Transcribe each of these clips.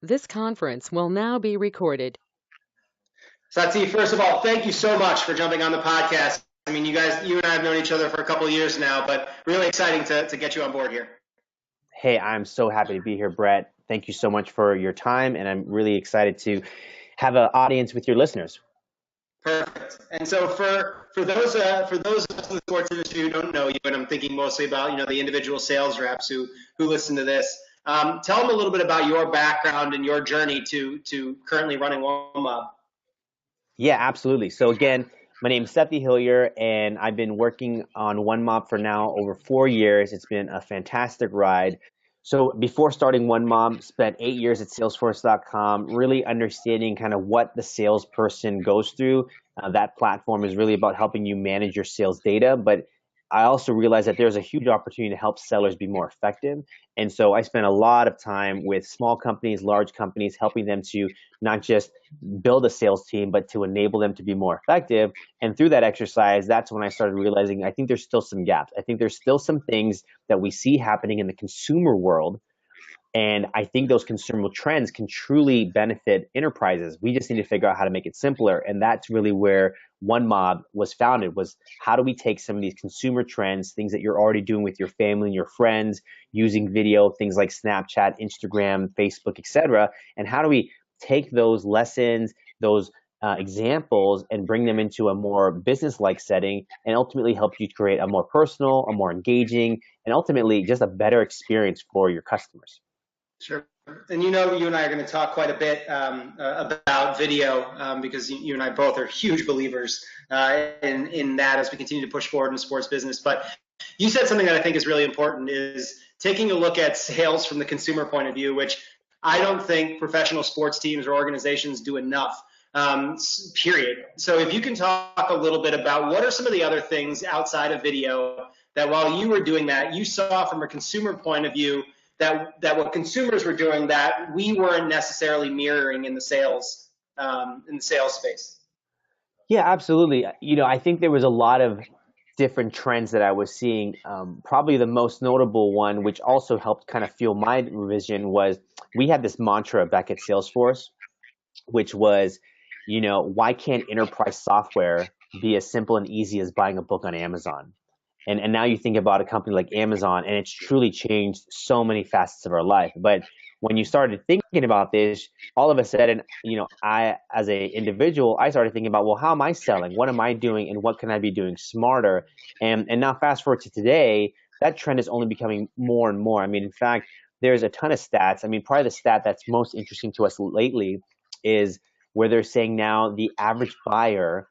This conference will now be recorded. Sati, first of all, thank you so much for jumping on the podcast. I mean, you and I have known each other for a couple of years now, but really exciting to get you on board here. Hey, I'm so happy to be here, Brett. Thank you so much for your time, and I'm really excited to have an audience with your listeners. Perfect. And so for those of us in the sports industry who don't know you, and I'm thinking mostly about the individual sales reps who listen to this, tell them a little bit about your background and your journey to currently running OneMob. Yeah, absolutely. So again, my name is Sati Hilyer, and I've been working on OneMob for now over 4 years. It's been a fantastic ride. So before starting OneMob, spent 8 years at Salesforce.com, really understanding kind of what the salesperson goes through. That platform is really about helping you manage your sales data, but I also realized that there's a huge opportunity to help sellers be more effective. And so I spent a lot of time with small companies, large companies, helping them to not just build a sales team, but to enable them to be more effective. And through that exercise, that's when I started realizing I think there's still some gaps. I think there's still some things that we see happening in the consumer world. And I think those consumer trends can truly benefit enterprises. We just need to figure out how to make it simpler. And that's really where OneMob was founded, was how do we take some of these consumer trends, things that you're already doing with your family and your friends, using video, things like Snapchat, Instagram, Facebook, etc., and how do we take those lessons, those examples, and bring them into a more business-like setting and ultimately help you create a more personal, a more engaging, and ultimately just a better experience for your customers. Sure. And you and I are going to talk quite a bit about video because you and I both are huge believers in that as we continue to push forward in the sports business. But you said something that I think is really important is taking a look at sales from the consumer point of view, which I don't think professional sports teams or organizations do enough, period. So if you can talk a little bit about what are some of the other things outside of video that while you were doing that, you saw from a consumer point of view that what consumers were doing that we weren't necessarily mirroring in the sales space. Yeah, absolutely. I think there was a lot of different trends that I was seeing. Probably the most notable one, which also helped kind of fuel my revision, was we had this mantra back at Salesforce, which was, why can't enterprise software be as simple and easy as buying a book on Amazon? And now you think about a company like Amazon, and it's truly changed so many facets of our life. But when you started thinking about this, all of a sudden, I, as a individual, I started thinking about, well, how am I selling? What am I doing? And what can I be doing smarter? And now fast forward to today, that trend is only becoming more and more. I mean, in fact, there's a ton of stats. I mean, probably the stat that's most interesting to us lately is where they're saying now the average buyer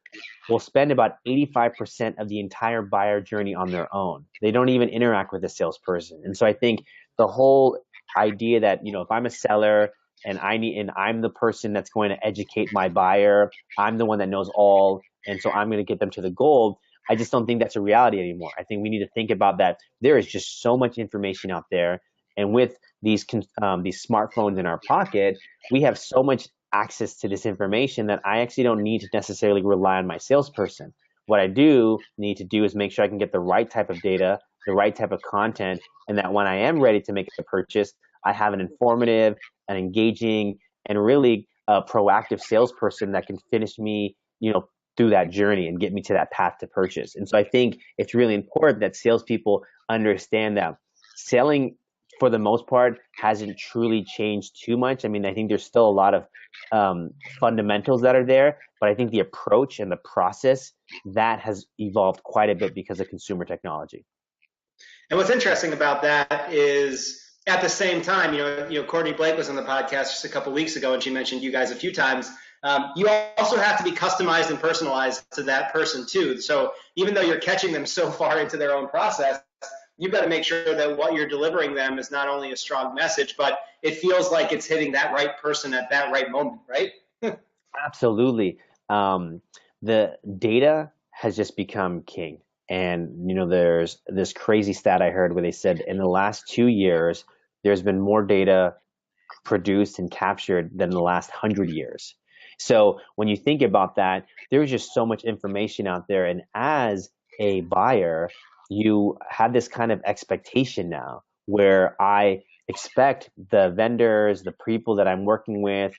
will spend about 85% of the entire buyer journey on their own. They don't even interact with the salesperson. And so I think the whole idea that, if I'm a seller and I'm the person that's going to educate my buyer, I'm the one that knows all, and so I'm going to get them to the goal. I just don't think that's a reality anymore. I think we need to think about that. There is just so much information out there, and with these smartphones in our pocket, we have so much access to this information that I actually don't need to necessarily rely on my salesperson. What I do need to do is make sure I can get the right type of data, the right type of content, and that when I am ready to make a purchase, I have an informative, an engaging, and really a proactive salesperson that can finish me, through that journey and get me to that path to purchase. And so I think it's really important that salespeople understand that selling, for the most part, hasn't truly changed too much. I mean, I think there's still a lot of fundamentals that are there, but I think the approach and the process that has evolved quite a bit because of consumer technology. And what's interesting about that is at the same time, Courtney Blake was on the podcast just a couple of weeks ago, and she mentioned you guys a few times. You also have to be customized and personalized to that person too. So even though you're catching them so far into their own process, you've got to make sure that what you're delivering them is not only a strong message, but it feels like it's hitting that right person at that right moment, right? Absolutely. The data has just become king. And, there's this crazy stat I heard where they said in the last 2 years, there's been more data produced and captured than the last 100 years. So when you think about that, there's just so much information out there. And as a buyer, you have this kind of expectation now where I expect the vendors, the people that I'm working with,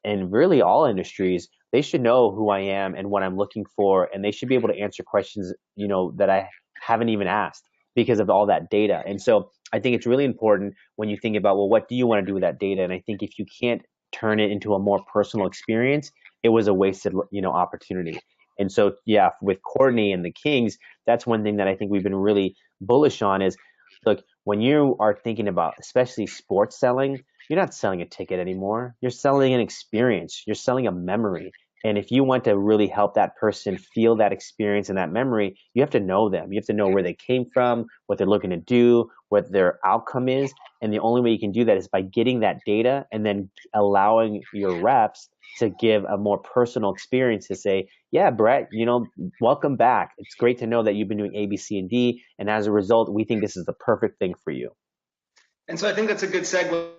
and really all industries, they should know who I am and what I'm looking for, and they should be able to answer questions, that I haven't even asked because of all that data. And so I think it's really important when you think about, well, what do you want to do with that data? And I think if you can't turn it into a more personal experience, it was a wasted, opportunity. And so, yeah, with Courtney and the Kings, that's one thing that I think we've been really bullish on is, look, when you are thinking about especially sports selling, you're not selling a ticket anymore. You're selling an experience. You're selling a memory. And if you want to really help that person feel that experience and that memory, you have to know them. You have to know where they came from, what they're looking to do, what their outcome is. And the only way you can do that is by getting that data and then allowing your reps to give a more personal experience to say, yeah, Brett, welcome back. It's great to know that you've been doing A, B, C, and D. And as a result, we think this is the perfect thing for you. And so I think that's a good segue.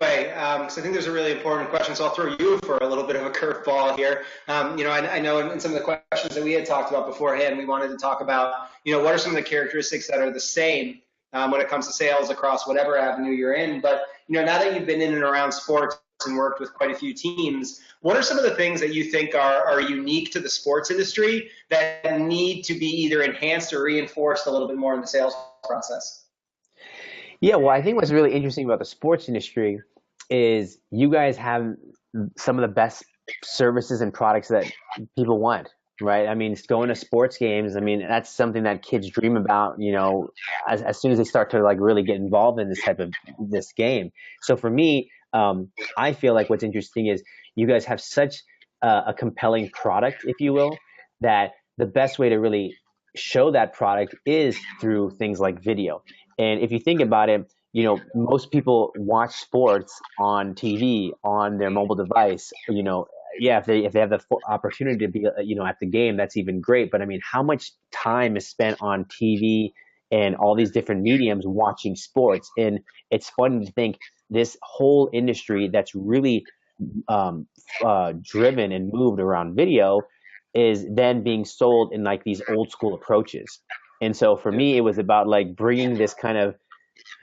So I think there's a really important question. So I'll throw you for a little bit of a curveball here. I know in some of the questions that we had talked about beforehand, we wanted to talk about, what are some of the characteristics that are the same when it comes to sales across whatever avenue you're in. But, now that you've been in and around sports and worked with quite a few teams, what are some of the things that you think are unique to the sports industry that need to be either enhanced or reinforced a little bit more in the sales process? Yeah, well, I think what's really interesting about the sports industry is you guys have some of the best services and products that people want, right? I mean, going to sports games, I mean, that's something that kids dream about, as soon as they start to like really get involved in this game. So for me, I feel like what's interesting is you guys have such a compelling product, if you will, that the best way to really show that product is through things like video. And if you think about it, most people watch sports on TV, on their mobile device. Yeah, if they have the opportunity to be, at the game, that's even great. But I mean, how much time is spent on TV and all these different mediums watching sports? And it's fun to think this whole industry that's really driven and moved around video is then being sold in like these old school approaches. And so for me, it was about like bringing this kind of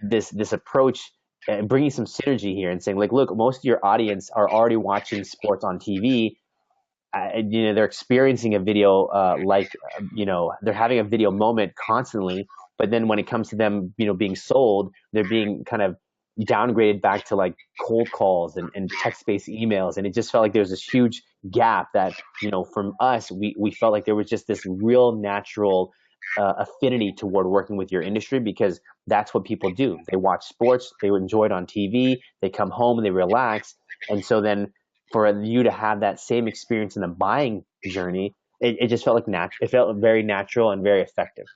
this approach and bringing some synergy here and saying like, look, most of your audience are already watching sports on TV. They're experiencing a video they're having a video moment constantly. But then when it comes to them, being sold, they're being kind of downgraded back to like cold calls and text-based emails. And it just felt like there was this huge gap that, from us, we felt like there was just this real natural affinity toward working with your industry because that's what people do. They watch sports, they enjoy it on TV, they come home and they relax. And so then for you to have that same experience in the buying journey, it just felt like natural. It felt very natural and very effective.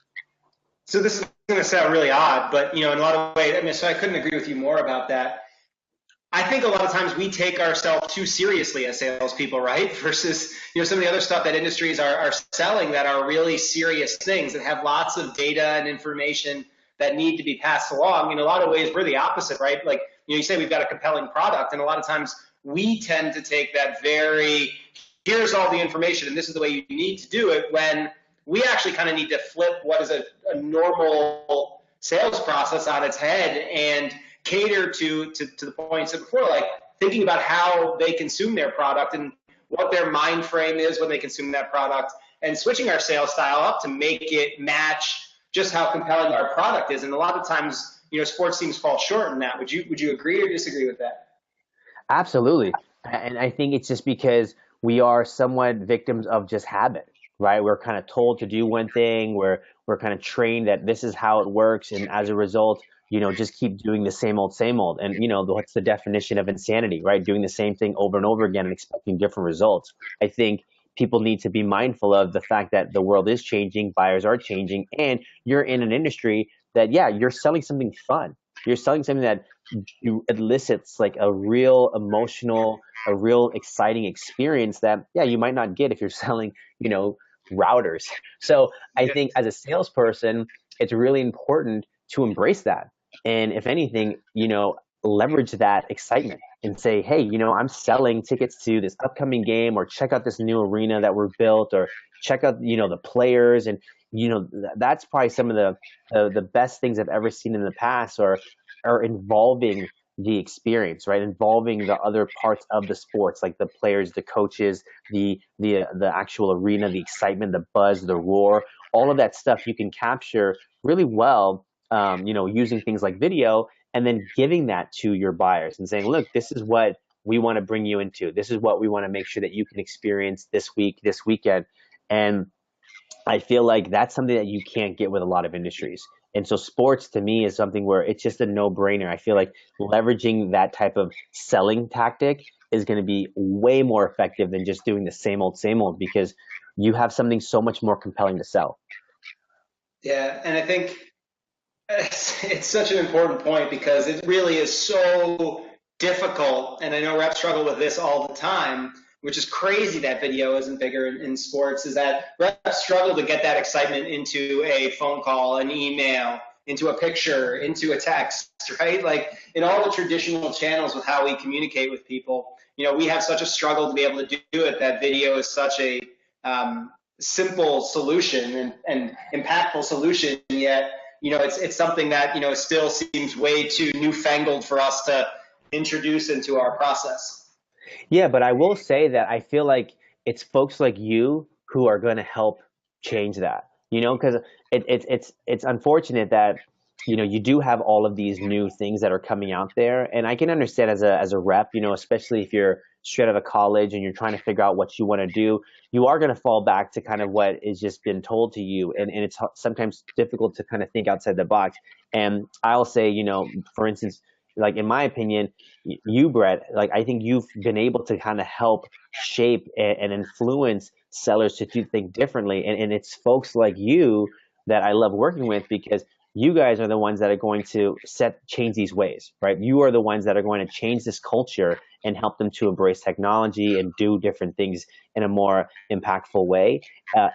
So this is going to sound really odd, but in a lot of ways, so I couldn't agree with you more about that. I think a lot of times we take ourselves too seriously as salespeople, right? Versus some of the other stuff that industries are selling that are really serious things that have lots of data and information that need to be passed along. In a lot of ways, we're the opposite, right? Like you say we've got a compelling product, and a lot of times we tend to take that here's all the information, and this is the way you need to do it, when we actually kind of need to flip what is a normal sales process on its head and cater to the points of before, like thinking about how they consume their product and what their mind frame is when they consume that product, and switching our sales style up to make it match just how compelling our product is. And a lot of times, sports teams fall short in that. Would you agree or disagree with that? Absolutely. And I think it's just because we are somewhat victims of just habit, right? We're kind of told to do one thing. We're kind of trained that this is how it works. And as a result, just keep doing the same old, same old. And, what's the definition of insanity, right? Doing the same thing over and over again and expecting different results. I think people need to be mindful of the fact that the world is changing, buyers are changing, and you're in an industry that, yeah, you're selling something fun. You're selling something that elicits like a real emotional, a real exciting experience that, yeah, you might not get if you're selling, routers. So I think as a salesperson, it's really important to embrace that. And if anything, leverage that excitement and say, hey, I'm selling tickets to this upcoming game, or check out this new arena that we're built, or check out, the players. And, that's probably some of the best things I've ever seen in the past, or are involving the experience, right? Involving the other parts of the sports, like the players, the coaches, the actual arena, the excitement, the buzz, the roar, all of that stuff you can capture really well, using things like video, and then giving that to your buyers and saying, look, this is what we want to bring you into. This is what we want to make sure that you can experience this week, this weekend. And I feel like that's something that you can't get with a lot of industries. And so sports to me is something where it's just a no-brainer. I feel like leveraging that type of selling tactic is going to be way more effective than just doing the same old, because you have something so much more compelling to sell. Yeah, and I think it's such an important point because it really is so difficult. And I know reps struggle with this all the time, which is crazy that video isn't bigger in sports, is that reps struggle to get that excitement into a phone call, an email, into a picture, into a text, right? Like in all the traditional channels with how we communicate with people, we have such a struggle to be able to do it, that video is such a simple solution and impactful solution, yet it's something that still seems way too newfangled for us to introduce into our process. Yeah, but I will say that I feel like it's folks like you who are going to help change that. Because it's unfortunate that you do have all of these new things that are coming out there, and I can understand as a rep, especially if you're straight out of college and you're trying to figure out what you want to do, you are going to fall back to kind of what is just been told to you, and it's sometimes difficult to kind of think outside the box. And I'll say, for instance, like in my opinion, you, Brett, like I think you've been able to kind of help shape and influence sellers to do think differently. And it's folks like you that I love working with, because you guys are the ones that are going to change these ways, right? You are the ones that are going to change this culture and help them to embrace technology and do different things in a more impactful way.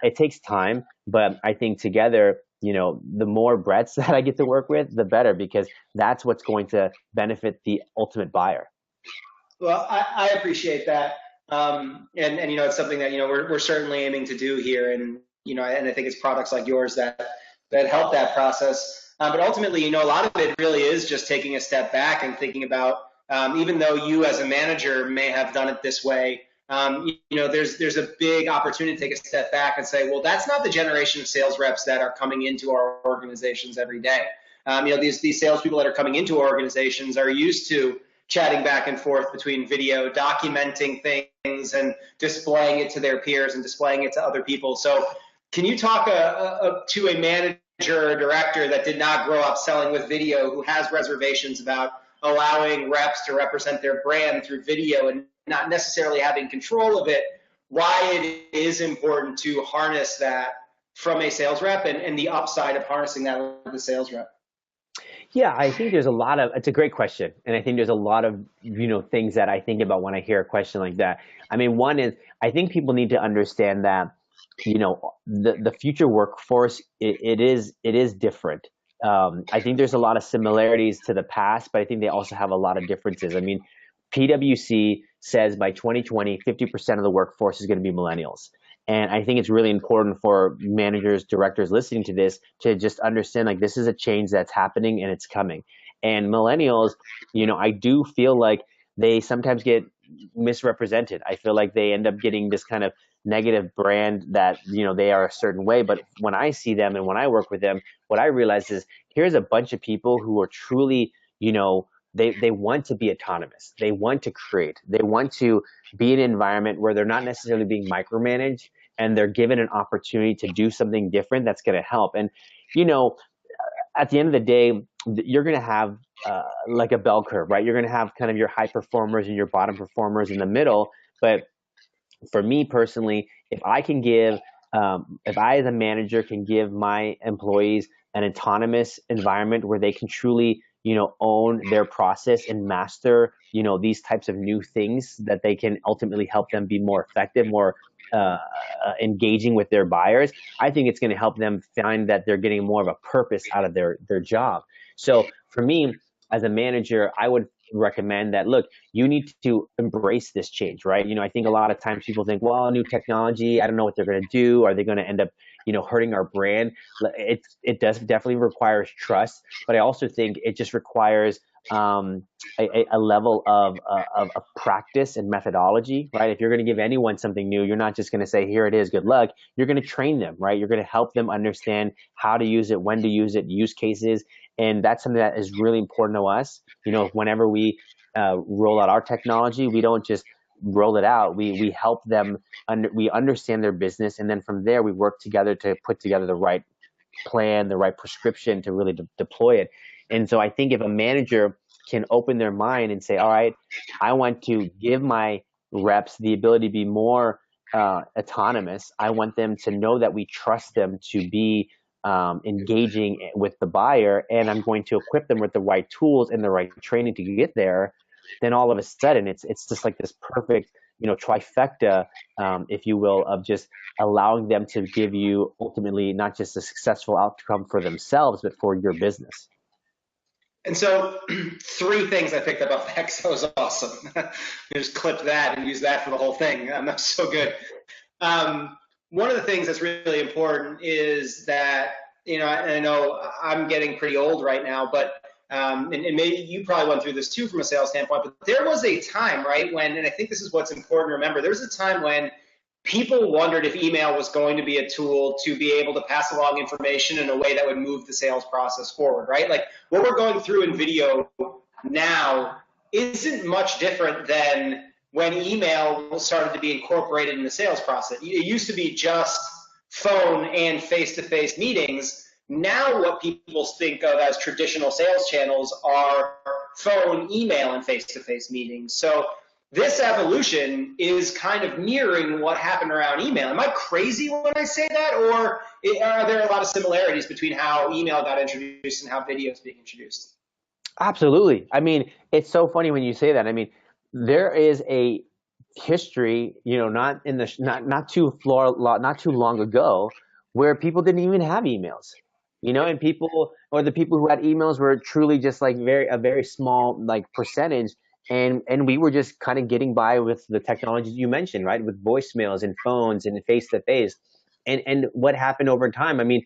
It takes time, but I think together, the more Bretts that I get to work with, the better, because that's what's going to benefit the ultimate buyer. Well, I appreciate that. And it's something that, we're certainly aiming to do here. And, and I think it's products like yours that help that process. But ultimately, a lot of it really is just taking a step back and thinking about, even though you as a manager may have done it this way, there's a big opportunity to take a step back and say, well, that's not the generation of sales reps that are coming into our organizations every day. These salespeople that are coming into our organizations are used to chatting back and forth between video, documenting things and displaying it to their peers and displaying it to other people. So can you talk to a manager or director that did not grow up selling with video, who has reservations about allowing reps to represent their brand through video and not necessarily having control of it, why it is important to harness that from a sales rep and the upside of harnessing that with a sales rep? Yeah, I think it's a great question. And I think there's a lot of, things that I think about when I hear a question like that. I mean, one is, I think people need to understand that, the future workforce, it is different. I think there's a lot of similarities to the past, but I think they also have a lot of differences. I mean, PwC says by 2020, 50% of the workforce is going to be millennials. And I think it's really important for managers, directors listening to this to just understand, like, this is a change that's happening and it's coming. And millennials, I do feel like they sometimes get misrepresented. I feel like they end up getting this kind of negative brand that, they are a certain way. But when I see them and when I work with them, what I realize is here's a bunch of people who are truly, they want to be autonomous. They want to create. They want to be in an environment where they're not necessarily being micromanaged, and they're given an opportunity to do something different that's going to help. And, at the end of the day, you're going to have like a bell curve, right? You're going to have kind of your high performers and your bottom performers in the middle. But for me personally, if I as a manager can give my employees an autonomous environment where they can truly, own their process and master, these types of new things that they can ultimately help them be more effective, more engaging with their buyers, I think it's going to help them find that they're getting more of a purpose out of their job. So for me, as a manager, I would recommend that, look, you need to embrace this change, right? I think a lot of times people think, well, new technology, I don't know what they're going to do. Are they going to end up, hurting our brand? It does definitely requires trust, but I also think it just requires a level of practice and methodology, right? If you're going to give anyone something new, you're not just going to say, here it is, good luck. You're going to train them, right? You're going to help them understand how to use it, when to use it, use cases. And that's something that is really important to us. Whenever we roll out our technology, we don't just roll it out. We help them, we understand their business. And then from there, we work together to put together the right plan, the right prescription to really deploy it. And so I think if a manager can open their mind and say, all right, I want to give my reps the ability to be more autonomous. I want them to know that we trust them to be engaging with the buyer, and I'm going to equip them with the right tools and the right training to get there. Then all of a sudden, it's just like this perfect, trifecta, if you will, of just allowing them to give you ultimately not just a successful outcome for themselves, but for your business. And so 3 things I picked up off that, because that was awesome. Just clip that and use that for the whole thing. That's so good. One of the things that's really important is that, I know I'm getting pretty old right now, but and maybe you probably went through this too from a sales standpoint, but there was a time, right, when, and I think this is what's important to remember, there was a time when people wondered if email was going to be a tool to be able to pass along information in a way that would move the sales process forward, right? Like what we're going through in video now isn't much different than when email started to be incorporated in the sales process. It used to be just phone and face-to-face meetings. Now what people think of as traditional sales channels are phone, email, and face-to-face meetings. So this evolution is kind of mirroring what happened around email. Am I crazy when I say that, or are there a lot of similarities between how email got introduced and how video is being introduced? Absolutely. I mean, it's so funny when you say that. I mean, there is a history, not too long ago, where people didn't even have emails. And the people who had emails were truly just like a very small like percentage. And we were just kind of getting by with the technologies you mentioned, right? With voicemails and phones and face to face. And what happened over time? I mean,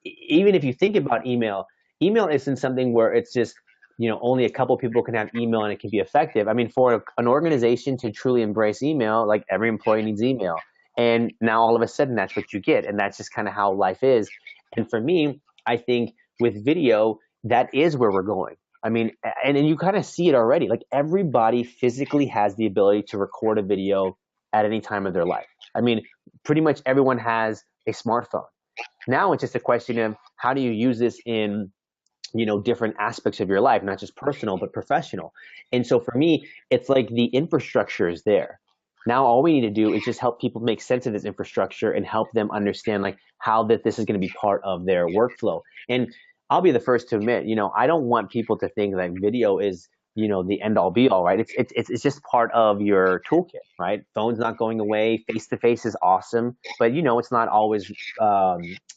even if you think about email isn't something where it's just, only a couple people can have email and it can be effective. I mean, for an organization to truly embrace email, like every employee needs email. And now all of a sudden that's what you get. And that's just kind of how life is. And for me, I think with video, that is where we're going. I mean, and you kind of see it already. Like everybody physically has the ability to record a video at any time of their life. I mean, pretty much everyone has a smartphone. Now it's just a question of how do you use this in, different aspects of your life, not just personal, but professional. And so for me, it's like the infrastructure is there. Now all we need to do is just help people make sense of this infrastructure and help them understand like how that this is going to be part of their workflow. And I'll be the first to admit, I don't want people to think that video is, the end all be all, right? It's just part of your toolkit, right? Phone's not going away. Face to face is awesome, but it's not always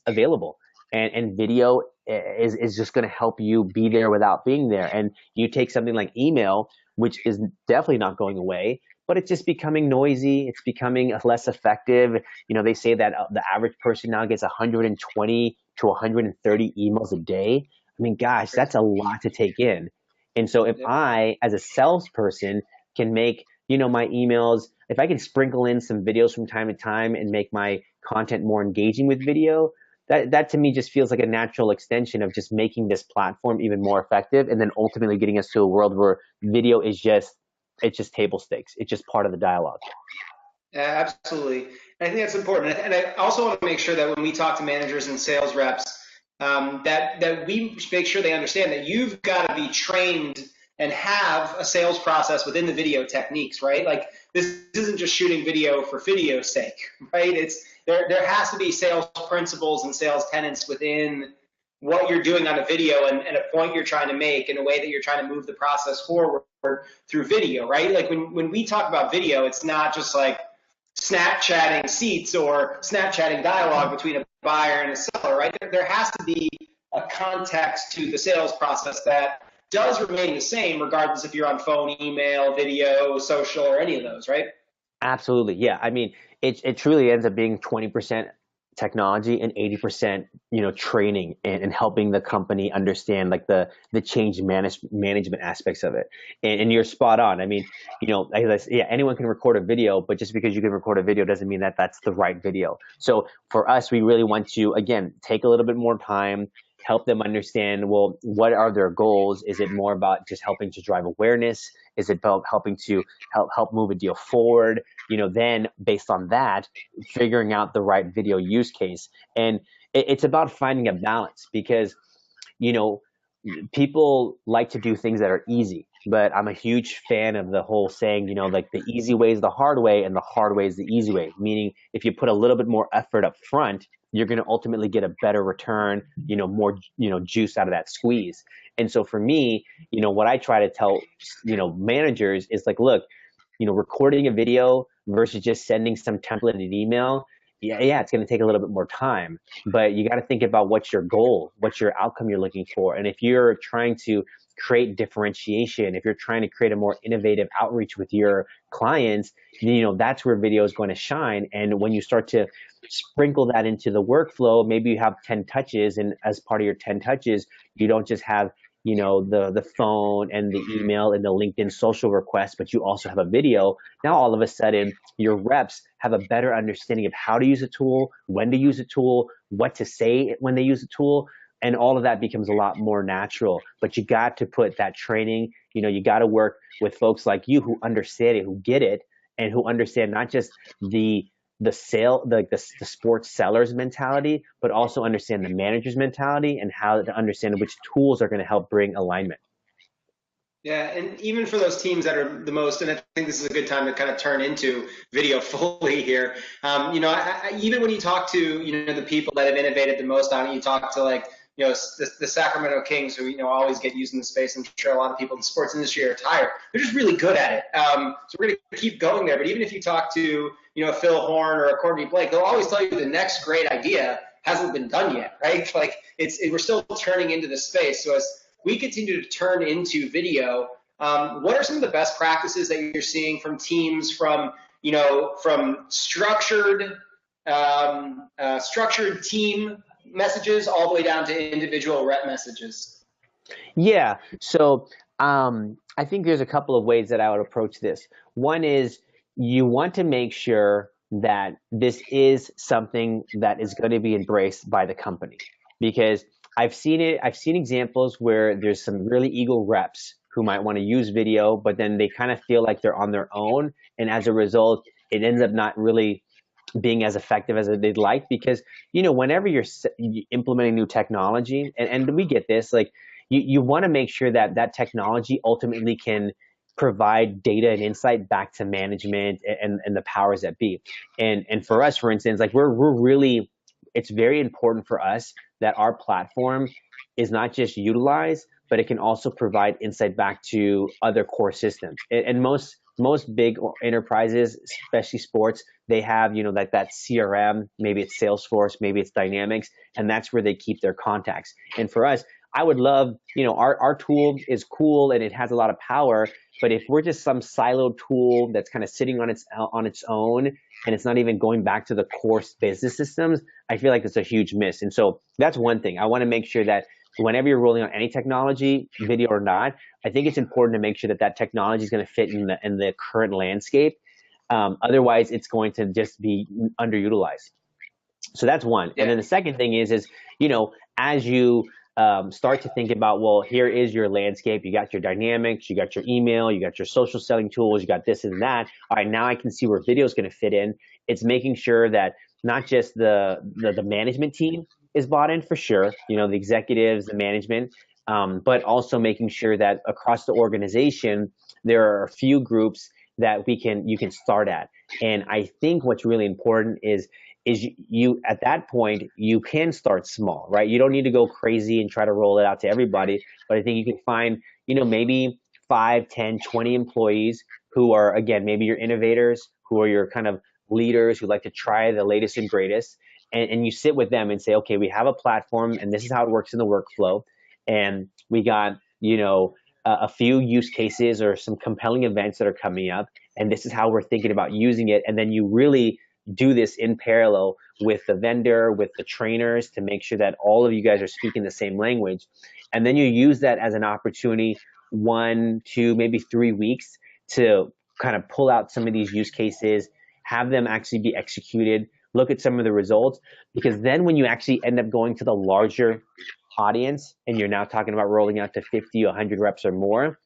available. And video is just going to help you be there without being there. And you take something like email, which is definitely not going away, but it's just becoming noisy. It's becoming less effective. They say that the average person now gets 120 to 130 emails a day. I mean, gosh, that's a lot to take in. And so if I, as a salesperson, can make, my emails, if I can sprinkle in some videos from time to time and make my content more engaging with video, that to me just feels like a natural extension of just making this platform even more effective, and then ultimately getting us to a world where video is just table stakes. It's just part of the dialogue. Yeah, absolutely. And I think that's important. And I also want to make sure that when we talk to managers and sales reps, that we make sure they understand that you've got to be trained and have a sales process within the video techniques, right? Like this isn't just shooting video for video's sake, right? There has to be sales principles and sales tenets within what you're doing on a video and a point you're trying to make in a way that you're trying to move the process forward through video, right? Like when we talk about video, it's not just like Snapchatting seats or Snapchatting dialogue between a buyer and a seller, right? There has to be a context to the sales process that does remain the same regardless if you're on phone, email, video, social, or any of those, right? Absolutely. Yeah. I mean, it truly ends up being 20% technology and 80%, training and helping the company understand like the change management aspects of it. And you're spot on. I mean, yeah, anyone can record a video, but just because you can record a video doesn't mean that that's the right video. So for us, we really want to, again, take a little bit more time, help them understand, well, what are their goals? Is it more about just helping to drive awareness? Is it about helping to help move a deal forward? Then based on that, figuring out the right video use case. And it's about finding a balance because, you know, people like to do things that are easy, but I'm a huge fan of the whole saying, like the easy way is the hard way and the hard way is the easy way. Meaning if you put a little bit more effort up front, you're going to ultimately get a better return, more, juice out of that squeeze. And so for me, what I try to tell, managers is like, look, recording a video versus just sending some templated email, yeah, it's going to take a little bit more time, but you got to think about what's your goal, what's your outcome you're looking for. And if you're trying to create differentiation, if you're trying to create a more innovative outreach with your clients, that's where video is going to shine. And when you start to sprinkle that into the workflow, maybe you have 10 touches, and as part of your 10 touches, you don't just have the phone and the email and the LinkedIn social requests, but you also have a video. Now all of a sudden your reps have a better understanding of how to use a tool, when to use a tool, what to say when they use a tool, and all of that becomes a lot more natural. But you got to put that training, you got to work with folks like you who understand it, who get it, and who understand not just the sports seller's mentality, but also understand the manager's mentality and how to understand which tools are going to help bring alignment. Yeah, and even for those teams that are the most, and I think this is a good time to kind of turn into video fully here. Even when you talk to the people that have innovated the most on it, you talk to like the Sacramento Kings, who always get used in the space. I'm sure a lot of people in the sports industry are tired. They're just really good at it. So we're going to keep going there. But even if you talk to Phil Horn or Courtney Blake, they'll always tell you the next great idea hasn't been done yet, right? Like we're still turning into the space. So as we continue to turn into video, what are some of the best practices that you're seeing from teams, from structured team messages all the way down to individual rep messages? Yeah. So I think there's a couple of ways that I would approach this. One is you want to make sure that this is something that is going to be embraced by the company, because I've seen examples where there's some really eager reps who might want to use video, but then they kind of feel like they're on their own. And as a result, it ends up not really being as effective as they'd like, because, whenever you're implementing new technology, and we get this, like you want to make sure that that technology ultimately can provide data and insight back to management and the powers that be. And for us, for instance, like it's very important for us that our platform is not just utilized, but it can also provide insight back to other core systems. And most big enterprises, especially sports, they have, like that CRM, maybe it's Salesforce, maybe it's Dynamics, and that's where they keep their contacts. And for us, I would love, our tool is cool and it has a lot of power, but if we're just some siloed tool that's kind of sitting on its own and it's not even going back to the core business systems, I feel like it's a huge miss. And so that's one thing. I want to make sure that whenever you're rolling out any technology, video or not, I think it's important to make sure that that technology is going to fit in the current landscape. Otherwise, it's going to just be underutilized. So that's one. Yeah. And then the second thing is as you start to think about, well, here is your landscape. You got your dynamics, you got your email, you got your social selling tools, you got this and that. All right, now I can see where video is going to fit in. It's making sure that not just the management team is bought in, for sure, the executives, the management, but also making sure that across the organization, there are a few groups that you can start at. And I think what's really important is you at that point, you can start small, right? You don't need to go crazy and try to roll it out to everybody, but I think you can find, maybe 5, 10, 20 employees who are, again, maybe your innovators, who are your kind of leaders who like to try the latest and greatest. And you sit with them and say, okay, we have a platform and this is how it works in the workflow. And we got, a few use cases or some compelling events that are coming up. And this is how we're thinking about using it. And then you really do this in parallel with the vendor, with the trainers, to make sure that all of you guys are speaking the same language. And then you use that as an opportunity, 1, 2, maybe 3 weeks, to kind of pull out some of these use cases, have them actually be executed, look at some of the results. Because then when you actually end up going to the larger audience and you're now talking about rolling out to 50, 100 reps or more,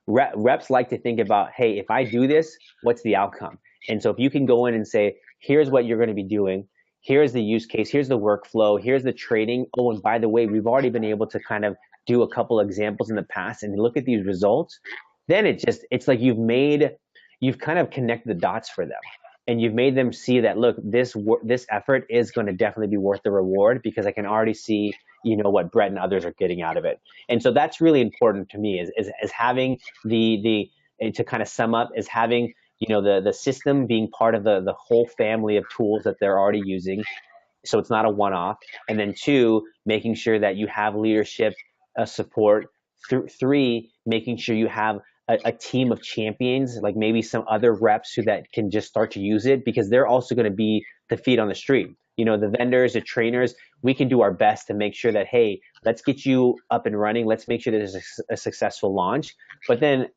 reps like to think about, hey, if I do this, what's the outcome? And so if you can go in and say, here's what you're going to be doing, here's the use case, here's the workflow, here's the training. Oh, and by the way, we've already been able to kind of do a couple examples in the past and look at these results. Then it's like you've kind of connected the dots for them. And you've made them see that, look, this effort is going to definitely be worth the reward, because I can already see, what Brett and others are getting out of it. And so that's really important to me, is having to kind of sum up, is having, the system being part of the whole family of tools that they're already using. So it's not a one-off. And then 2, making sure that you have leadership support. 3, making sure you have a team of champions, like maybe some other reps that can just start to use it, because they're also going to be the feet on the street. The vendors, the trainers, we can do our best to make sure that, hey, let's get you up and running. Let's make sure there's a successful launch. But then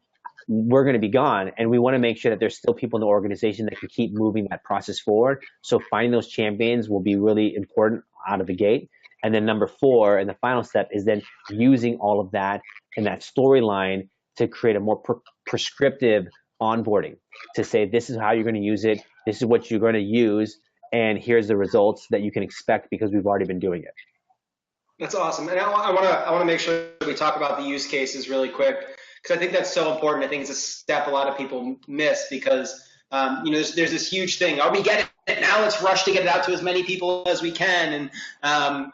we're going to be gone, and we want to make sure that there's still people in the organization that can keep moving that process forward. So finding those champions will be really important out of the gate. And then number 4, and the final step, is then using all of that and that storyline to create a more prescriptive onboarding, to say, this is how you're going to use it, this is what you're going to use, and here's the results that you can expect, because we've already been doing it. That's awesome. And I want to make sure we talk about the use cases really quick, because I think that's so important. I think it's a step a lot of people miss, because there's this huge thing. Oh, we get it now. Let's rush to get it out to as many people as we can. And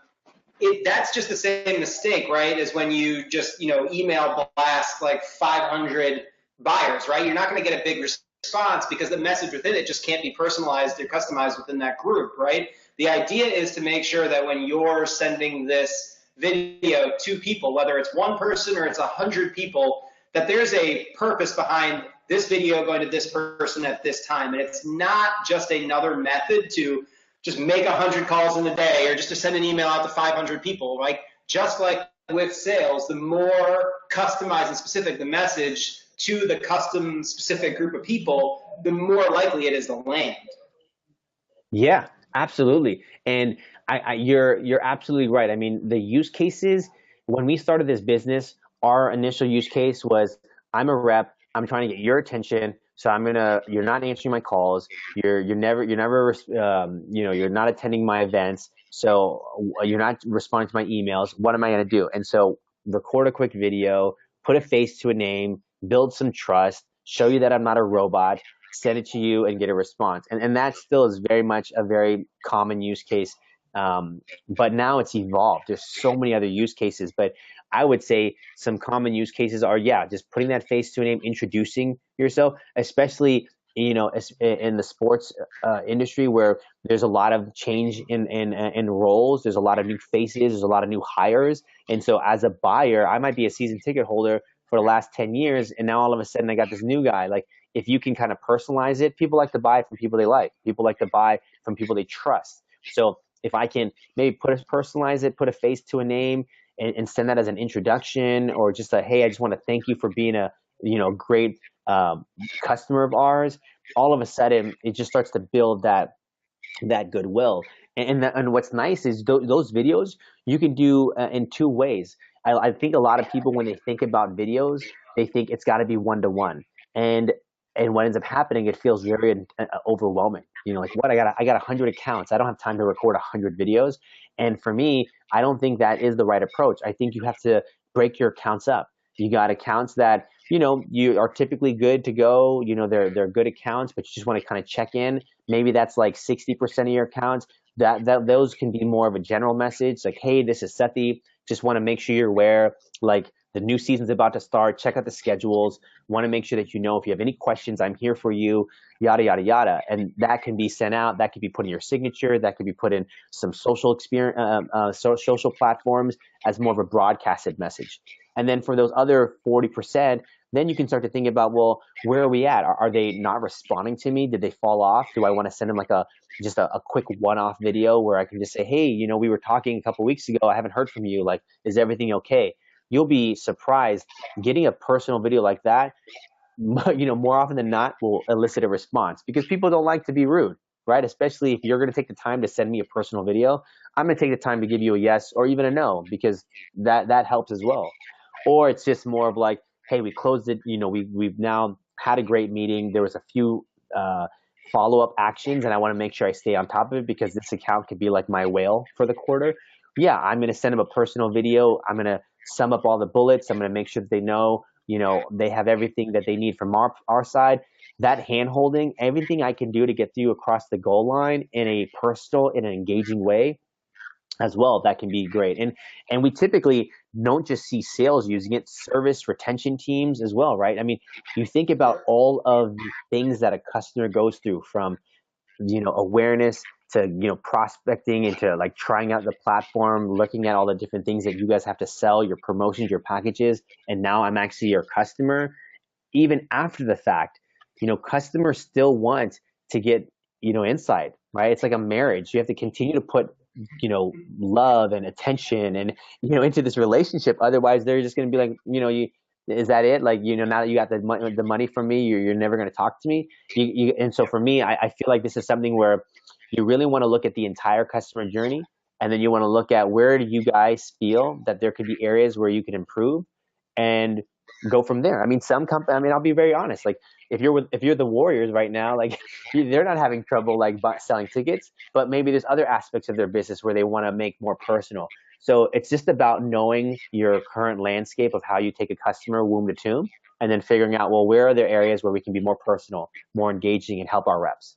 that's just the same mistake, right? As when you just email blast like 500 buyers, right? You're not going to get a big response, because the message within it just can't be personalized or customized within that group, right? The idea is to make sure that when you're sending this video to people, whether it's one person or it's 100 people, that there's a purpose behind this video going to this person at this time. And it's not just another method to just make 100 calls in a day, or just to send an email out to 500 people. Like, just like with sales, the more customized and specific the message to the custom specific group of people, the more likely it is to land. Yeah, absolutely. And you're absolutely right. I mean, the use cases, when we started this business, our initial use case was, I'm a rep, I'm trying to get your attention, so you're not answering my calls, you're not attending my events, so you're not responding to my emails. What am I going to do? And so record a quick video, put a face to a name, build some trust, show you that I'm not a robot, send it to you, and get a response. And that still is very much a very common use case. But now it's evolved. There's so many other use cases, but I would say some common use cases are, just putting that face to a name, introducing yourself, especially, in the sports industry, where there's a lot of change in roles. There's a lot of new faces. There's a lot of new hires. And so as a buyer, I might be a season ticket holder for the last 10 years. And now all of a sudden I got this new guy. Like, if you can kind of personalize it, people like to buy from people they like. People like to buy from people they trust. So if I can maybe personalize it, put a face to a name, and send that as an introduction, or just hey, I just want to thank you for being a great customer of ours. All of a sudden, it just starts to build that goodwill. And what's nice is those videos you can do in 2 ways. I think a lot of people, when they think about videos, they think it's got to be one-to-one, and what ends up happening, it feels very overwhelming. Like, what, I got 100 accounts. I don't have time to record 100 videos. And for me, I don't think that is the right approach. I think you have to break your accounts up. You got accounts that, you are typically good to go. They're good accounts, but you just want to kind of check in. Maybe that's like 60% of your accounts. Those can be more of a general message, like, hey, this is Sati. Just want to make sure you're aware, like, the new season's about to start. Check out the schedules. Want to make sure that if you have any questions, I'm here for you, yada, yada, yada. And that can be sent out. That could be put in your signature. That could be put in some social platforms as more of a broadcasted message. And then for those other 40%, then you can start to think about, well, where are we at? Are they not responding to me? Did they fall off? Do I want to send them like just a quick one-off video where I can just say, hey, we were talking a couple weeks ago. I haven't heard from you. Like, is everything okay? You'll be surprised. Getting a personal video like that, more often than not will elicit a response, because people don't like to be rude, right? Especially if you're going to take the time to send me a personal video, I'm going to take the time to give you a yes or even a no, because that helps as well. Or it's just more of like, hey, we closed it. We've now had a great meeting. There was a few follow-up actions, and I want to make sure I stay on top of it, because this account could be like my whale for the quarter. Yeah, I'm going to send them a personal video. I'm going to sum up all the bullets. I'm going to make sure that they know, they have everything that they need from our side. That hand holding, everything I can do to get you across the goal line in a personal, in an engaging way as well, that can be great. And we typically don't just see sales using it, service retention teams as well, right? I mean, you think about all of the things that a customer goes through, from awareness to prospecting, into like trying out the platform, looking at all the different things that you guys have to sell, your promotions, your packages, and now I'm actually your customer. Even after the fact, customers still want to get insight, right? It's like a marriage. You have to continue to put love and attention and into this relationship. Otherwise, they're just going to be like, is that it? Like, now that you got the money from me, you're never going to talk to me. And so for me, I feel like this is something where you really want to look at the entire customer journey, and then you want to look at, where do you guys feel that there could be areas where you can improve, and go from there. I mean, I'll be very honest. Like, if you're the Warriors right now, like, they're not having trouble like selling tickets, but maybe there's other aspects of their business where they want to make more personal. So it's just about knowing your current landscape of how you take a customer womb to tomb, and then figuring out, well, where are there areas where we can be more personal, more engaging, and help our reps.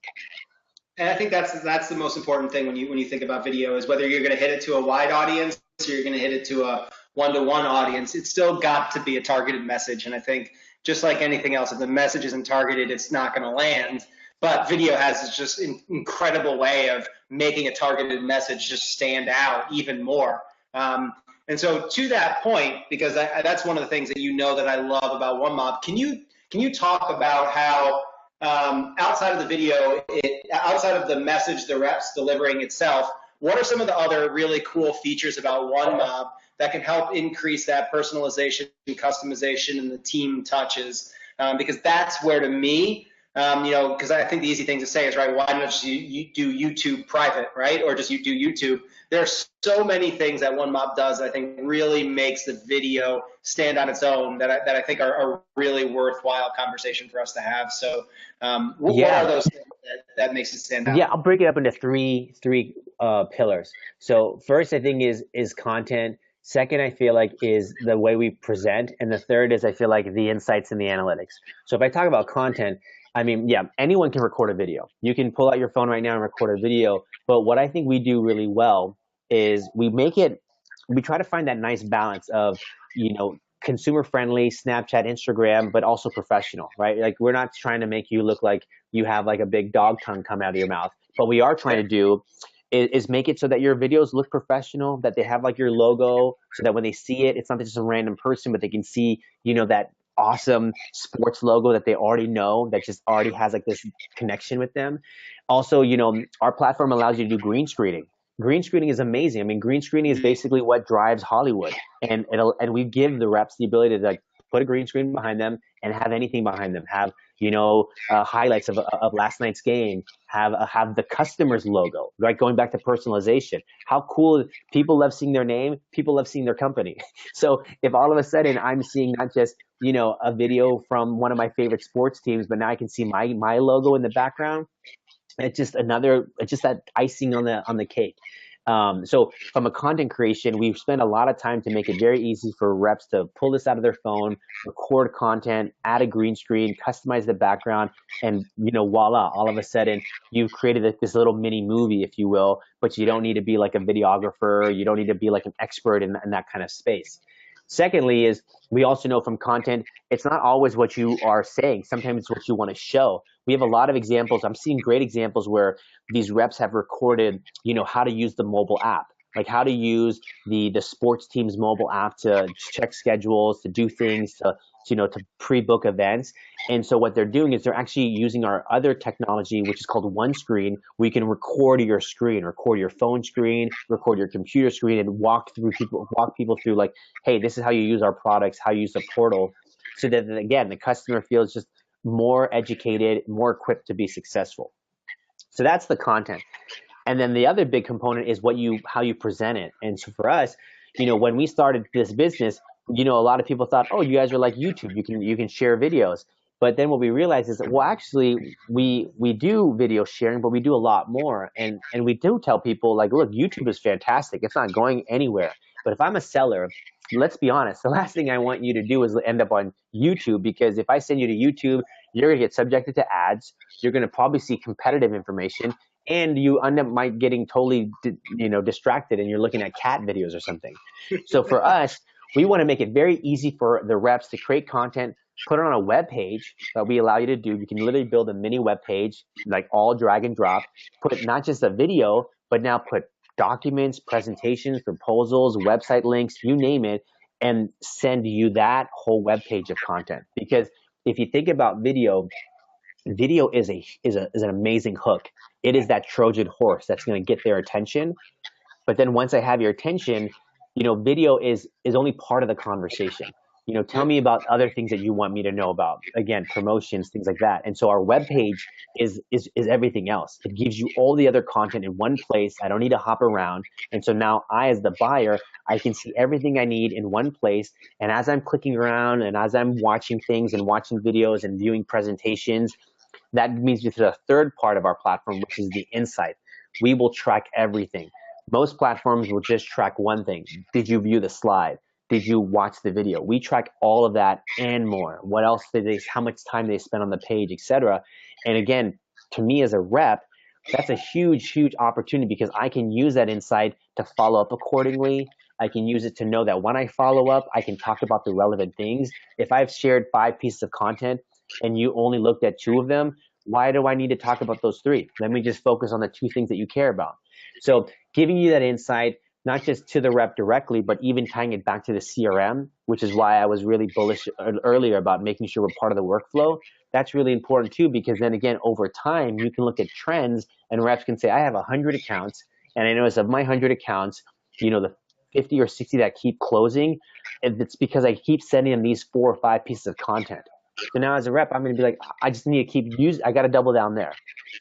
And I think that's the most important thing when you think about video, is whether you're going to hit it to a wide audience or you're going to hit it to a one-to-one audience. It's still got to be a targeted message. And I think, just like anything else, if the message isn't targeted, it's not going to land. But video has this just incredible way of making a targeted message just stand out even more. And so to that point, because that's one of the things that that I love about OneMob, can you talk about how, outside of the video, outside of the message the rep's delivering itself, what are some of the other really cool features about OneMob that can help increase that personalization, customization, and the team touches? Because that's where, to me, because I think the easy thing to say is, right, why not just you do YouTube private, right? Or just you do YouTube. There's so many things that OneMob does that I think really makes the video stand on its own, that I think are really worthwhile conversation for us to have. So what are those things that makes it stand out? Yeah, I'll break it up into three pillars. So first, I think is content. Second, I feel like, is the way we present. And the third is, I feel like, the insights and the analytics. So if I talk about content, I mean, yeah, anyone can record a video. You can pull out your phone right now and record a video. But what I think we do really well is we try to find that nice balance of, consumer friendly, Snapchat, Instagram, but also professional, right? Like, we're not trying to make you look like you have like a big dog tongue come out of your mouth. What we are trying to do is make it so that your videos look professional, that they have like your logo, so that when they see it, it's not just a random person, but they can see, that awesome sports logo that they already know, that just already has like this connection with them. Also, our platform allows you to do green screening. Green screening is amazing. I mean, green screening is basically what drives Hollywood, and we give the reps the ability to like put a green screen behind them and have anything behind them. Have highlights of last night's game. Have the customer's logo, right? Going back to personalization. How cool! People love seeing their name. People love seeing their company. So if all of a sudden I'm seeing not just a video from one of my favorite sports teams, but now I can see my logo in the background, it's just that icing on the cake. So from a content creation, we've spent a lot of time to make it very easy for reps to pull this out of their phone, record content, add a green screen, customize the background, and voila, all of a sudden you've created this little mini movie, if you will, but you don't need to be like a videographer. You don't need to be like an expert in that kind of space. Secondly is, we also know from content, it's not always what you are saying. Sometimes it's what you want to show. We have a lot of examples. I'm seeing great examples where these reps have recorded, how to use the mobile app, like how to use the sports team's mobile app to check schedules, to do things, to to pre-book events. And so what they're doing is they're actually using our other technology, which is called OneScreen, where you can record your screen, record your phone screen, record your computer screen, and walk people through like, hey, this is how you use our products, how you use the portal, so that again the customer feels just more educated, more equipped to be successful. So that's the content. And then the other big component is how you present it. And so for us, when we started this business, a lot of people thought, oh, you guys are like YouTube. You can share videos. But then what we realized is that, well, actually, we do video sharing, but we do a lot more. And we do tell people, like, look, YouTube is fantastic. It's not going anywhere. But if I'm a seller, let's be honest, the last thing I want you to do is end up on YouTube, because if I send you to YouTube, you're going to get subjected to ads. You're going to probably see competitive information, and you end up might getting totally distracted, and you're looking at cat videos or something. So for us, we want to make it very easy for the reps to create content, put it on a web page that we allow you to do. You can literally build a mini web page, like all drag and drop, put not just a video, but now put documents, presentations, proposals, website links, you name it, and send you that whole web page of content. Because if you think about video is an amazing hook. It is that Trojan horse that's going to get their attention. But then once I have your attention, video is only part of the conversation. Tell me about other things that you want me to know about. Again, promotions, things like that. And so our webpage is everything else. It gives you all the other content in one place. I don't need to hop around. And so now I, as the buyer, I can see everything I need in one place. And as I'm clicking around and as I'm watching things and watching videos and viewing presentations, that means with the third part of our platform, which is the insight. We will track everything. Most platforms will just track one thing. Did you view the slide? Did you watch the video? We track all of that and more. What else how much time they spent on the page, etc. And again, to me as a rep, that's a huge, huge opportunity, because I can use that insight to follow up accordingly. I can use it to know that when I follow up, I can talk about the relevant things. If I've shared 5 pieces of content and you only looked at 2 of them, why do I need to talk about those 3? Let me just focus on the 2 things that you care about. So giving you that insight, not just to the rep directly, but even tying it back to the CRM, which is why I was really bullish earlier about making sure we're part of the workflow. That's really important too, because then again, over time, you can look at trends and reps can say, I have 100 accounts, and I notice of my 100 accounts, the 50 or 60 that keep closing, it's because I keep sending them these 4 or 5 pieces of content. So now as a rep, I'm going to be like, I just need to keep I got to double down there.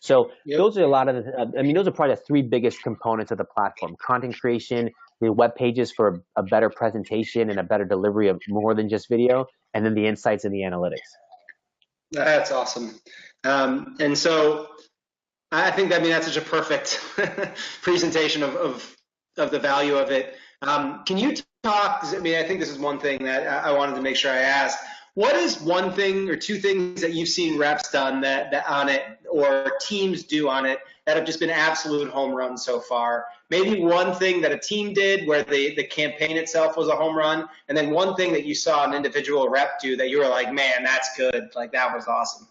So those are a lot of those are probably the 3 biggest components of the platform: content creation, the web pages for a better presentation and a better delivery of more than just video, and then the insights and the analytics. That's awesome. And so I think that's such a perfect presentation of the value of it. Can you talk? I think this is one thing that I wanted to make sure I asked. What is one thing or 2 things that you've seen reps done that on it, or teams do on it, that have just been absolute home runs so far? Maybe one thing that a team did where the campaign itself was a home run, and then one thing that you saw an individual rep do that you were like, man, that's good. Like, that was awesome.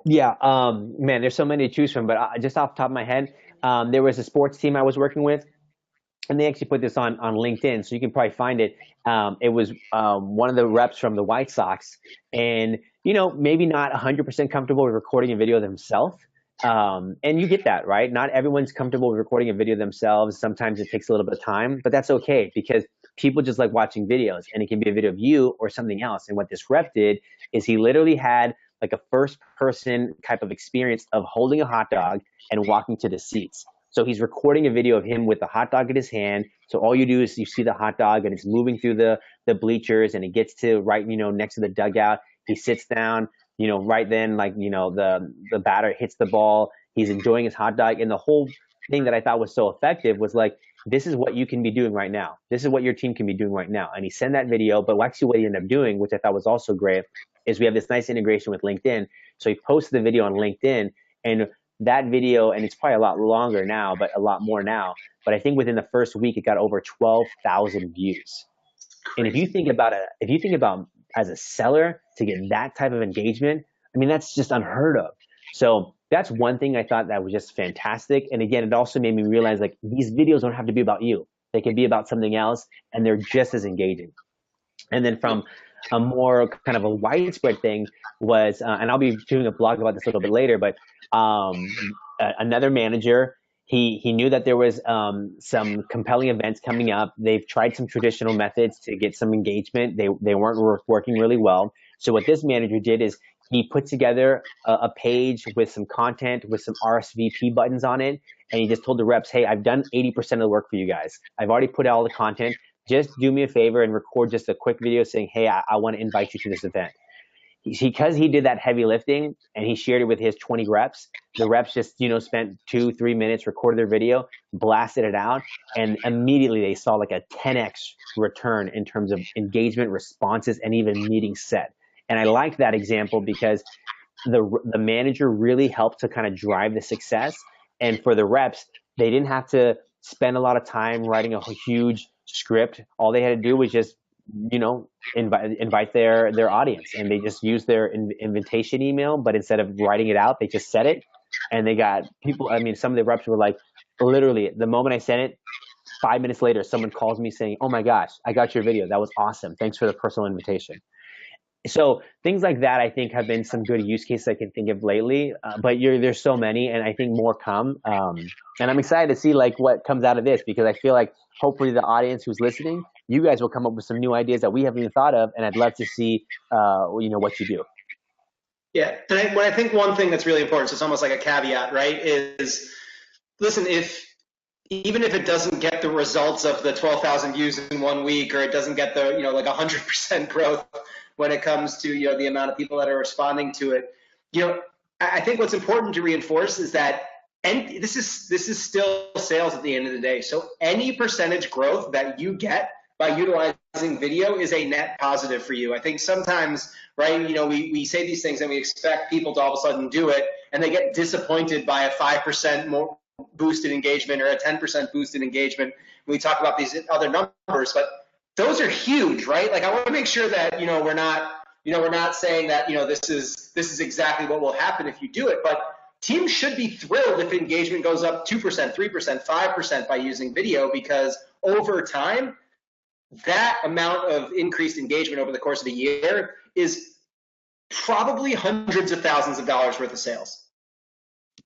Yeah, man, there's so many to choose from, but just off the top of my head, there was a sports team I was working with, and they actually put this on LinkedIn, so you can probably find it. It was one of the reps from the White Sox, and maybe not 100% comfortable with recording a video themselves. And you get that, right? Not everyone's comfortable with recording a video themselves. Sometimes it takes a little bit of time, but that's okay, because people just like watching videos, and it can be a video of you or something else. And what this rep did is he literally had like a first person type of experience of holding a hot dog and walking to the seats. So he's recording a video of him with the hot dog in his hand. So all you do is you see the hot dog and it's moving through the bleachers, and it gets to right, next to the dugout. He sits down, right then, like, the batter hits the ball. He's enjoying his hot dog. And the whole thing that I thought was so effective was like, this is what you can be doing right now. This is what your team can be doing right now. And he sent that video, but actually what he ended up doing, which I thought was also great, is we have this nice integration with LinkedIn. So he posted the video on LinkedIn, and that video, and it's probably a lot longer now, but a lot more now. But I think within the first week, it got over 12,000 views. And if you think about as a seller to get that type of engagement, that's just unheard of. So that's one thing I thought that was just fantastic. And again, it also made me realize, like, these videos don't have to be about you. They can be about something else, and they're just as engaging. And then from a more kind of a widespread thing was, and I'll be doing a blog about this a little bit later, but another manager, he knew that there was some compelling events coming up. They've tried some traditional methods to get some engagement. They weren't working really well. So what this manager did is he put together a page with some content, with some RSVP buttons on it, and he just told the reps, "Hey, I've done 80% of the work for you guys. I've already put out all the content. Just do me a favor and record just a quick video saying, hey, I want to invite you to this event." Because he did that heavy lifting and he shared it with his 20 reps, the reps just, spent 2-3 minutes, recorded their video, blasted it out, and immediately they saw like a 10x return in terms of engagement, responses, and even meetings set. And I like that example because the manager really helped to kind of drive the success. And for the reps, they didn't have to spend a lot of time writing a huge script. All they had to do was just invite their audience, and they just used their invitation email, but instead of writing it out, they just said it, and they got people. I mean, some of the reps were like, literally the moment I sent it, 5 minutes later, someone calls me saying, "Oh my gosh, I got your video. That was awesome. Thanks for the personal invitation." So things like that, I think, have been some good use cases I can think of lately. But there's so many, and I think more come. And I'm excited to see like what comes out of this, because I feel like hopefully the audience who's listening, you guys will come up with some new ideas that we haven't even thought of, and I'd love to see, what you do. Yeah, and I think one thing that's really important, so it's almost like a caveat, right, is listen, even if it doesn't get the results of the 12,000 views in 1 week, or it doesn't get the, like 100% growth when it comes to, the amount of people that are responding to it, I think what's important to reinforce is that, and this is still sales at the end of the day. So any percentage growth that you get by utilizing video is a net positive for you. I think sometimes, right, we say these things and we expect people to all of a sudden do it, and they get disappointed by a 5% more boosted engagement or a 10% boosted engagement. We talk about these other numbers, but those are huge, right? Like, I want to make sure that, we're not saying that, this is exactly what will happen if you do it, but teams should be thrilled if engagement goes up 2%, 3%, 5% by using video, because over time, that amount of increased engagement over the course of a year is probably hundreds of thousands of dollars worth of sales.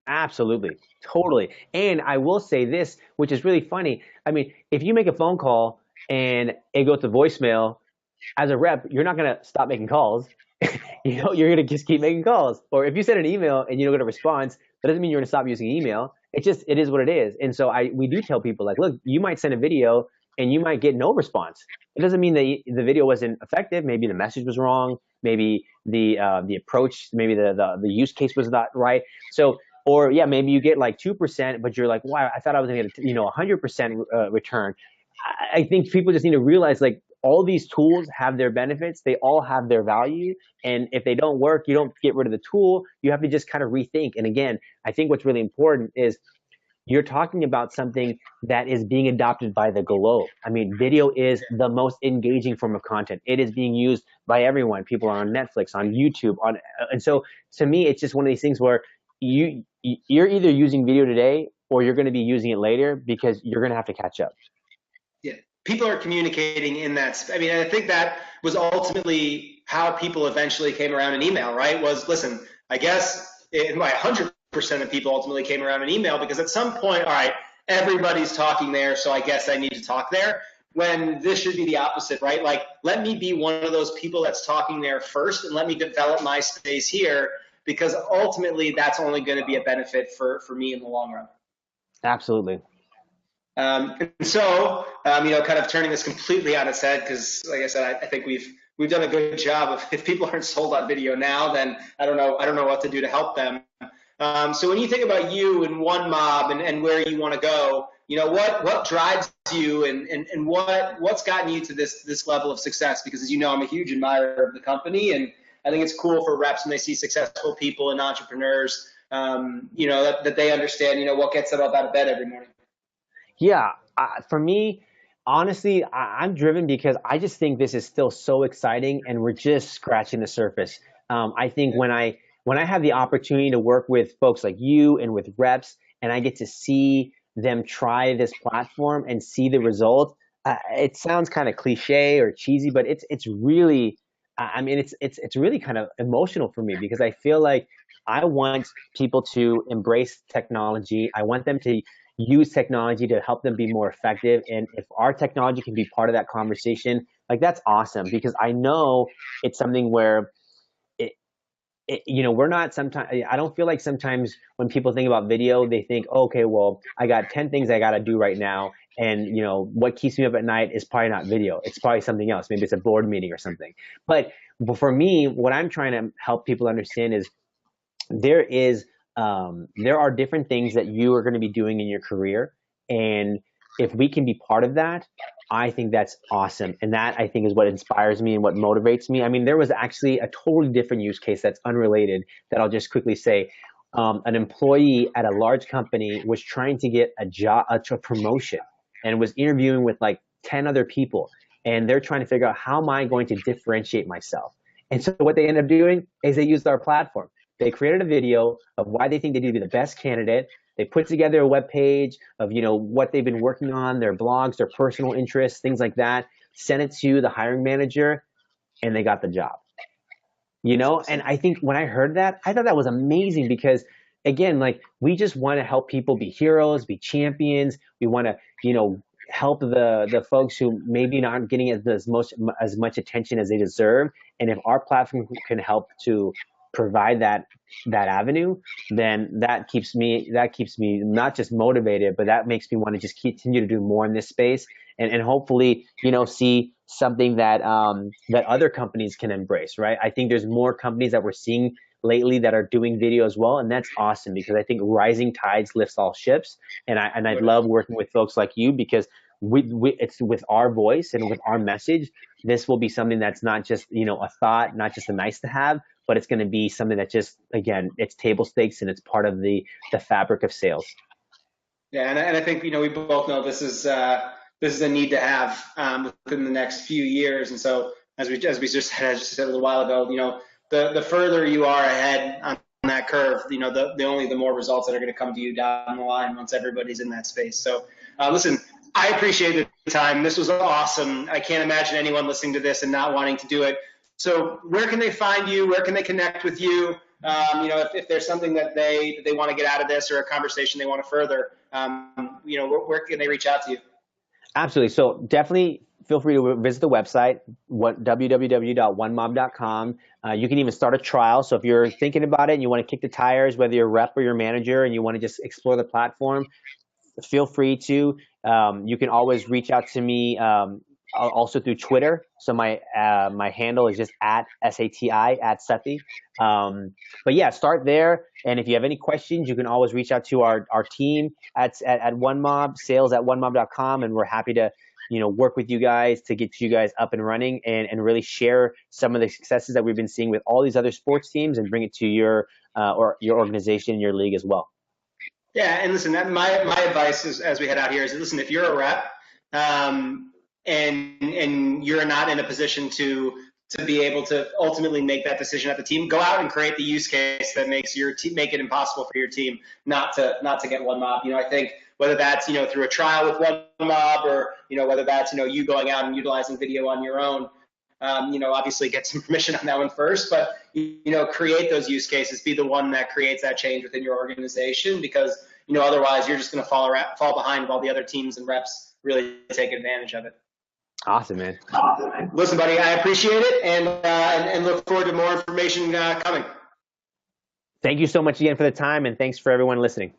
Absolutely. Totally. And I will say this, which is really funny. I mean, if you make a phone call and it goes to voicemail, as a rep, you're not going to stop making calls. You're going to just keep making calls. Or if you send an email and you don't get a response, that doesn't mean you're going to stop using email. It is what it is. And so we do tell people, like, look, you might send a video and you might get no response. It doesn't mean that the video wasn't effective. Maybe the message was wrong. Maybe the approach, maybe the use case was not right. So, or yeah, maybe you get like 2%, but you're like, wow, I thought I was going to get 100% return. I think people just need to realize, like, all these tools have their benefits. They all have their value. And if they don't work, you don't get rid of the tool. You have to just kind of rethink. And again, I think what's really important is you're talking about something that is being adopted by the globe. I mean, video is the most engaging form of content. It is being used by everyone. People are on Netflix, on YouTube, and so to me, it's just one of these things where you're either using video today or you're going to be using it later, because you're going to have to catch up. Yeah, people are communicating in that. I mean, I think that was ultimately how people eventually came around in email, right? Was, listen, I guess 100% of people ultimately came around in email, because at some point, all right, everybody's talking there, so I guess I need to talk there. When this should be the opposite, right? Like, let me be one of those people that's talking there first, and let me develop my space here, because ultimately that's only going to be a benefit for me in the long run. Absolutely. And so, kind of turning this completely on its head, because like I said, I think we've done a good job of, if people aren't sold on video now, then I don't know what to do to help them. So when you think about you and OneMob and where you want to go, what drives you and what's gotten you to this level of success? Because, as you know, I'm a huge admirer of the company, and I think it's cool for reps when they see successful people and entrepreneurs, that they understand, what gets them up out of bed every morning. Yeah, for me, honestly, I'm driven because I just think this is still so exciting, and we're just scratching the surface. I think when I have the opportunity to work with folks like you and with reps, and I get to see them try this platform and see the results, it sounds kind of cliche or cheesy, but it's really I mean, it's really kind of emotional for me because I feel like I want people to embrace technology. I want them to use technology to help them be more effective. And if our technology can be part of that conversation, like that's awesome because I know it's something where we're not sometimes, I don't feel like sometimes when people think about video, they think, oh, okay, well, I got 10 things I got to do right now. And, what keeps me up at night is probably not video. It's probably something else. Maybe it's a board meeting or something. But for me, what I'm trying to help people understand is there is there are different things that you are going to be doing in your career, and if we can be part of that, I think that's awesome. And that, I think, is what inspires me and what motivates me. I mean, there was actually a totally different use case that's unrelated that I'll just quickly say. An employee at a large company was trying to get a job, a promotion, and was interviewing with like 10 other people, and they're trying to figure out, how am I going to differentiate myself? And so what they ended up doing is they used our platform. They created a video of why they think they need to be the best candidate. They put together a web page of, what they've been working on, their blogs, their personal interests, things like that, sent it to the hiring manager, and they got the job. And I think when I heard that, I thought that was amazing because, again, like, we just want to help people be heroes, be champions. We want to, help the folks who maybe not getting as much attention as they deserve. And if our platform can help to provide that avenue, then that keeps me not just motivated, but that makes me want to just continue to do more in this space, and hopefully, see something that that other companies can embrace, right? I think there's more companies that we're seeing lately that are doing video as well, and that's awesome because I think rising tides lifts all ships, and I love working with folks like you because it's with our voice and with our message. This will be something that's not just a thought, not just a nice to have, but it's going to be something that just, again, it's table stakes and it's part of the fabric of sales. Yeah, and I think we both know this is a need to have within the next few years. And so as we just said a little while ago, the further you are ahead on that curve, the more results that are going to come to you down the line once everybody's in that space. So listen, I appreciate the time. This was awesome. I can't imagine anyone listening to this and not wanting to do it. So where can they find you? Where can they connect with you? If there's something that they want to get out of this or a conversation they want to further, where can they reach out to you? Absolutely. So definitely feel free to visit the website, www.onemob.com. You can even start a trial. So if you're thinking about it and you want to kick the tires, whether you're a rep or your manager, and you want to just explore the platform, feel free to. You can always reach out to me also through Twitter. So my handle is just @Sati @Sati. But yeah, start there. And if you have any questions, you can always reach out to our team at OneMob, sales@onemob.com, and we're happy to work with you guys to get you guys up and running and really share some of the successes that we've been seeing with all these other sports teams and bring it to your organization, your league as well. Yeah, and listen, my advice is, as we head out here, is listen, if you're a rep and you're not in a position to be able to ultimately make that decision at the team, go out and create the use case that makes your team, make it impossible for your team not to get OneMob. I think whether that's through a trial with OneMob or whether that's you going out and utilizing video on your own. Obviously get some permission on that one first, but create those use cases, be the one that creates that change within your organization, because otherwise you're just going to fall behind while the other teams and reps really take advantage of it. Awesome, man. Listen, buddy, I appreciate it and look forward to more information coming. Thank you so much again for the time, and thanks for everyone listening.